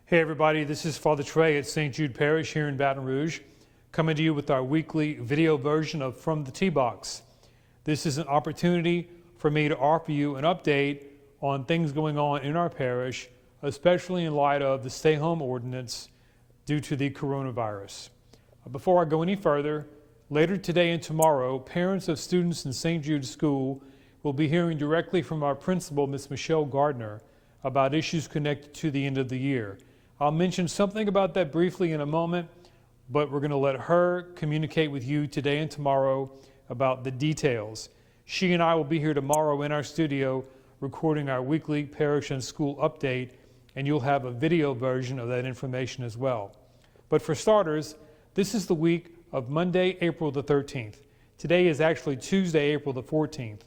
Hey everybody, this is Father Trey at St. Jude Parish here in Baton Rouge, coming to you with our weekly video version of From the Tee Box. This is an opportunity for me to offer you an update on things going on in our parish, especially in light of the stay-home ordinance due to the coronavirus. Before I go any further, later today and tomorrow, parents of students in St. Jude School will be hearing directly from our principal, Ms. Michelle Gardner, about issues connected to the end of the year. I'll mention something about that briefly in a moment, but we're going to let her communicate with you today and tomorrow about the details. She and I will be here tomorrow in our studio recording our weekly parish and school update, and you'll have a video version of that information as well. But for starters, this is the week of Monday, April the 13th. Today is actually Tuesday, April the 14th.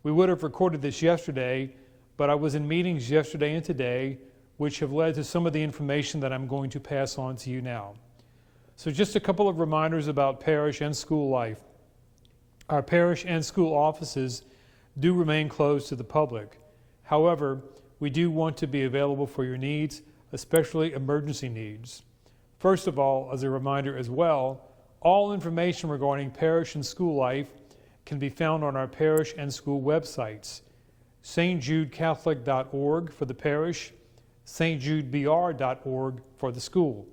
We would have recorded this yesterday, but I was in meetings yesterday and today, which have led to some of the information that I'm going to pass on to you now. So just a couple of reminders about parish and school life. Our parish and school offices do remain closed to the public. However, we do want to be available for your needs, especially emergency needs. First of all, as a reminder as well, all information regarding parish and school life can be found on our parish and school websites. stjudecatholic.org for the parish, stjudebr.org for the school.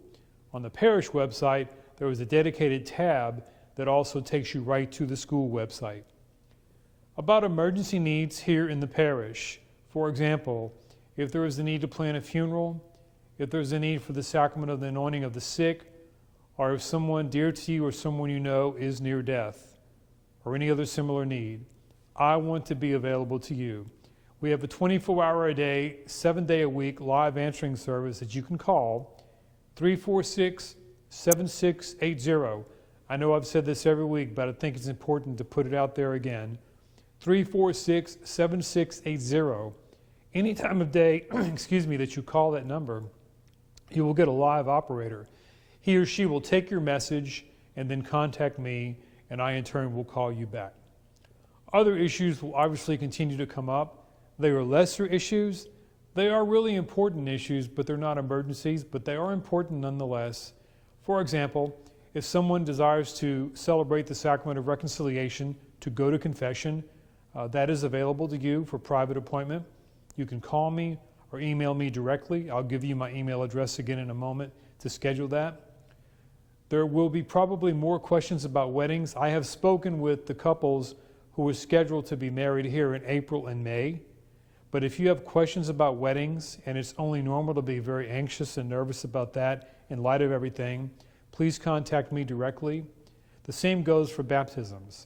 On the parish website, there is a dedicated tab that also takes you right to the school website. About emergency needs here in the parish. For example, if there is a need to plan a funeral, if there's a need for the sacrament of the anointing of the sick, or if someone dear to you or someone you know is near death, or any other similar need, I want to be available to you. We have a 24-hour-a-day, 7-day-a-week live answering service that you can call 346-7680. I know I've said this every week, but I think it's important to put it out there again. 346-7680. Any time of day, that you call that number, you will get a live operator. He or she will take your message and then contact me, and I in turn will call you back. Other issues will obviously continue to come up. They are lesser issues. They are really important issues, but they're not emergencies, but they are important nonetheless. For example, if someone desires to celebrate the sacrament of reconciliation, to go to confession, that is available to you for private appointment. You can call me or email me directly. I'll give you my email address again in a moment to schedule that. There will be probably more questions about weddings. I have spoken with the couples who are scheduled to be married here in April and May. But if you have questions about weddings, and it's only normal to be very anxious and nervous about that in light of everything, please contact me directly. The same goes for baptisms.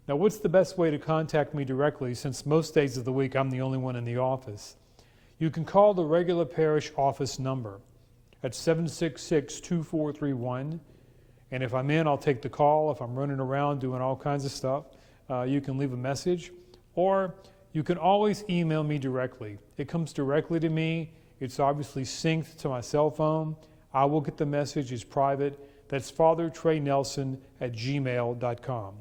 Now, what's the best way to contact me directly, since most days of the week I'm the only one in the office? You can call the regular parish office number at 766-2431. And if I'm in, I'll take the call. If I'm running around doing all kinds of stuff, you can leave a message. Or you can always email me directly. It comes directly to me. It's obviously synced to my cell phone. I will get the message. It's private. That's fathertreynelson@gmail.com.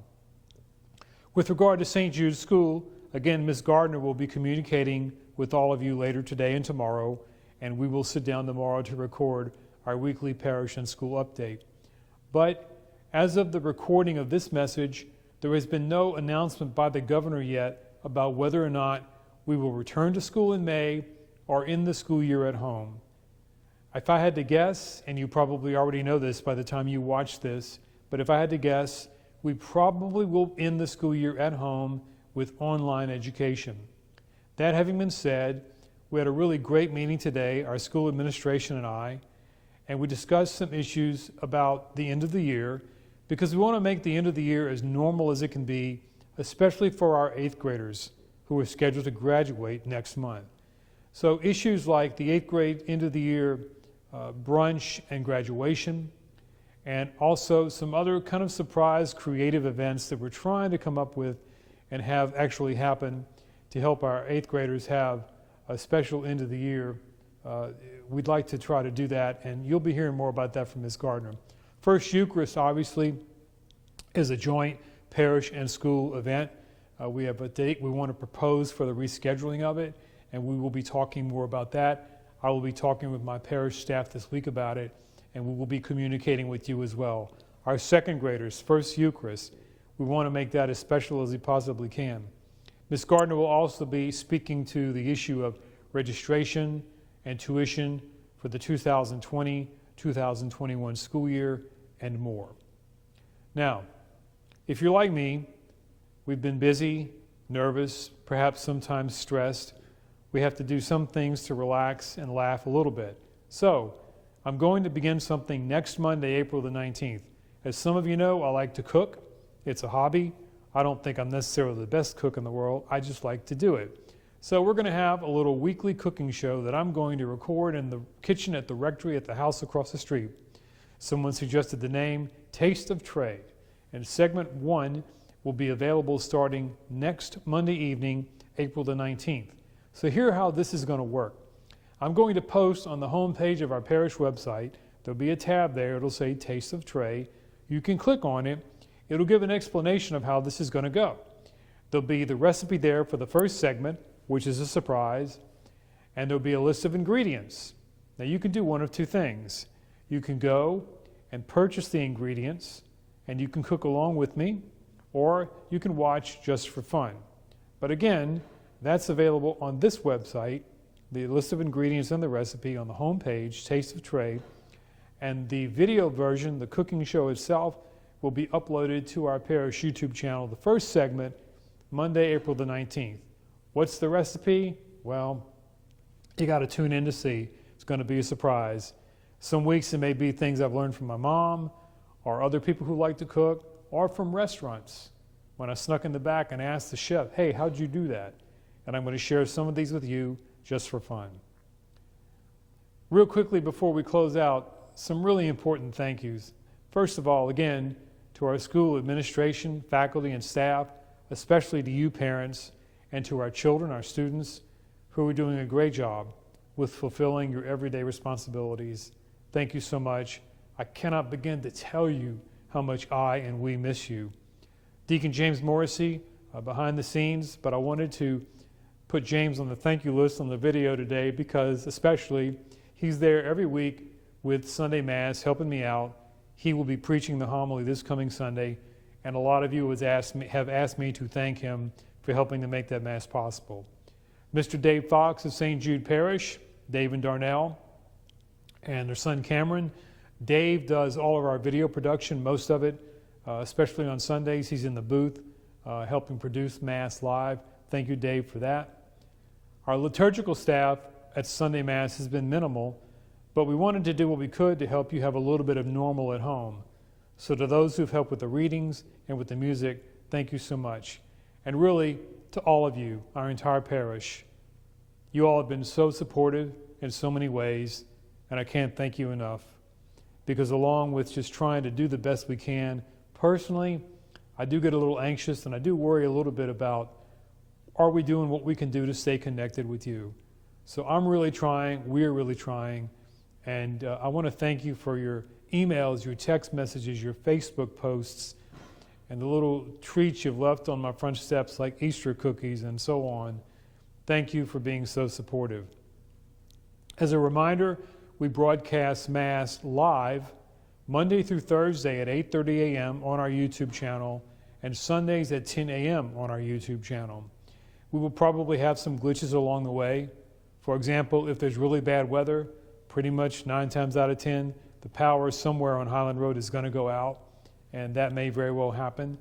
With regard to St. Jude's School, again, Ms. Gardner will be communicating with all of you later today and tomorrow, and we will sit down tomorrow to record our weekly parish and school update. But as of the recording of this message, there has been no announcement by the governor yet about whether or not we will return to school in May or end the school year at home. If I had to guess, and you probably already know this by the time you watch this, but if I had to guess, we probably will end the school year at home with online education. That having been said, we had a really great meeting today, our school administration and I, and we discussed some issues about the end of the year, because we want to make the end of the year as normal as it can be, especially for our 8th graders who are scheduled to graduate next month. So issues like the 8th grade end of the year brunch and graduation, and also some other kind of surprise creative events that we're trying to come up with and have actually happen to help our 8th graders have a special end of the year. We'd like to try to do that, and you'll be hearing more about that from Ms. Gardner. First Eucharist, obviously, is a joint parish and school event. We have a date we want to propose for the rescheduling of it, and we will be talking more about that. I will be talking with my parish staff this week about it, and we will be communicating with you as well. Our second graders, First Eucharist, we want to make that as special as we possibly can. Ms. Gardner will also be speaking to the issue of registration and tuition for the 2020-2021 school year and more. Now, if you're like me, we've been busy, nervous, perhaps sometimes stressed. We have to do some things to relax and laugh a little bit. So, I'm going to begin something next Monday, April the 19th. As some of you know, I like to cook. It's a hobby. I don't think I'm necessarily the best cook in the world. I just like to do it. So we're going to have a little weekly cooking show that I'm going to record in the kitchen at the rectory at the house across the street. Someone suggested the name Taste of Trade, and segment 1 will be available starting next Monday evening, April the 19th. So here's how this is going to work. I'm going to post on the home page of our parish website. There'll be a tab there. It'll say Taste of Trey. You can click on it. It'll give an explanation of how this is going to go. There'll be the recipe there for the first segment, which is a surprise, and there'll be a list of ingredients. Now you can do one of two things. You can go and purchase the ingredients, and you can cook along with me, or you can watch just for fun. But again, that's available on this website, the list of ingredients and the recipe on the home page, Taste of Trade, and the video version, the cooking show itself, will be uploaded to our parish YouTube channel, the first segment, Monday, April the 19th. What's the recipe? Well, you got to tune in to see. It's going to be a surprise. Some weeks it may be things I've learned from my mom, or other people who like to cook, or from restaurants. When I snuck in the back and asked the chef, hey, how'd you do that? And I'm going to share some of these with you just for fun. Real quickly before we close out, some really important thank yous. First of all, again, to our school administration, faculty, and staff, especially to you parents, and to our children, our students, who are doing a great job with fulfilling your everyday responsibilities. Thank you so much. I cannot begin to tell you how much I and we miss you. Deacon James Morrissey, behind the scenes, but I wanted to put James on the thank you list on the video today because especially he's there every week with Sunday Mass, helping me out. He will be preaching the homily this coming Sunday, and a lot of you have asked me to thank him for helping to make that Mass possible. Mr. Dave Fox of St. Jude Parish, Dave and Darnell, and their son Cameron. Dave does all of our video production, most of it, especially on Sundays. He's in the booth helping produce Mass live. Thank you, Dave, for that. Our liturgical staff at Sunday Mass has been minimal, but we wanted to do what we could to help you have a little bit of normal at home. So to those who've helped with the readings and with the music, thank you so much. And really, to all of you, our entire parish, you all have been so supportive in so many ways, and I can't thank you enough. Because along with just trying to do the best we can, personally, I do get a little anxious and I do worry a little bit about, are we doing what we can do to stay connected with you? So I'm really trying, we're really trying, and I want to thank you for your emails, your text messages, your Facebook posts, and the little treats you've left on my front steps like Easter cookies and so on. Thank you for being so supportive. As a reminder, we broadcast Mass live Monday through Thursday at 8:30 a.m. on our YouTube channel and Sundays at 10 a.m. on our YouTube channel. We will probably have some glitches along the way. For example, if there's really bad weather, pretty much 9 times out of 10, the power somewhere on Highland Road is going to go out, and that may very well happen.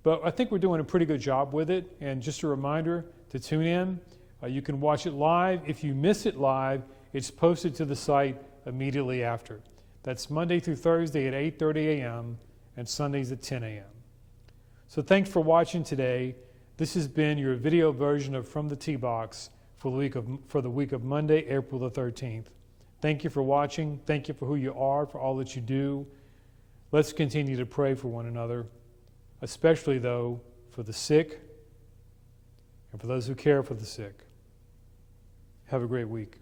But I think we're doing a pretty good job with it, and just a reminder to tune in. You can watch it live. If you miss it live, it's posted to the site immediately after. That's Monday through Thursday at 8:30 a.m. and Sundays at 10 a.m. So thanks for watching today. This has been your video version of From the Tee Box for the week of Monday, April the 13th. Thank you for watching. Thank you for who you are, for all that you do. Let's continue to pray for one another, especially, though, for the sick and for those who care for the sick. Have a great week.